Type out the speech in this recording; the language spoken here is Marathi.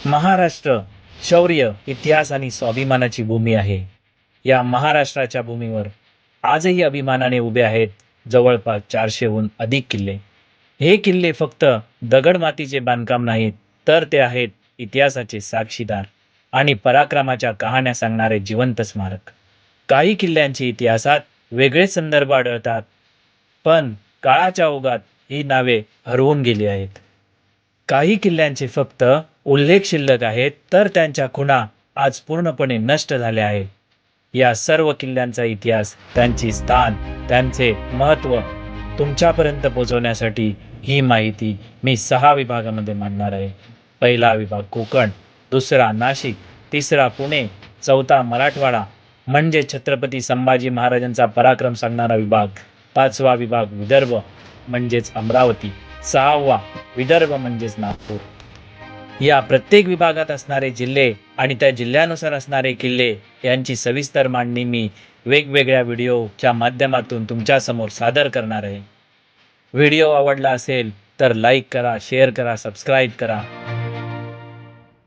महाराष्ट्र शौर्य, इतिहास आणि स्वाभिमानाची भूमी आहे. या महाराष्ट्राच्या भूमीवर आजही अभिमानाने उभे आहेत जवळपास 400हून अधिक किल्ले. हे किल्ले फक्त दगड-मातीचे बांधकाम नाहीत, तर ते आहेत इतिहासाचे साक्षीदार आणि पराक्रमाच्या कहाण्या सांगणारे जिवंत स्मारक. काही किल्ल्यांचे इतिहासात वेगळे संदर्भ आढळतात, पण काळाच्या ओघात ही नावे हरवून गेली आहेत. काही किल्ल्यांचे फक्त उल्लेख शिल्लक आहेत, तर त्यांच्या खुणा आज पूर्णपणे नष्ट झाल्या आहेत. या सर्व किल्ल्यांचा इतिहास, त्यांचे स्थान, त्यांचे महत्त्व तुमच्यापर्यंत पोहोचवण्यासाठी ही माहिती मी 6 विभागामध्ये मांडणार आहे. पहिला विभाग कोकण, दुसरा नाशिक, तिसरा पुणे, चौथा मराठवाडा म्हणजे छत्रपती संभाजी महाराजांचा पराक्रम सांगणारा विभाग, पाचवा विभाग विदर्भ म्हणजेच अमरावती, सहावा विदर्भ म्हणजेच नागपूर. या प्रत्येक विभागात असणारे जिल्हे आणि त्या जिल्ह्यानुसार असणारे किल्ले यांची सविस्तर मांडणी मी वेगवेगळ्या व्हिडिओच्या माध्यमातून तुमच्यासमोर सादर करणार आहे. व्हिडिओ आवडला असेल तर लाईक करा, शेअर करा, सबस्क्राईब करा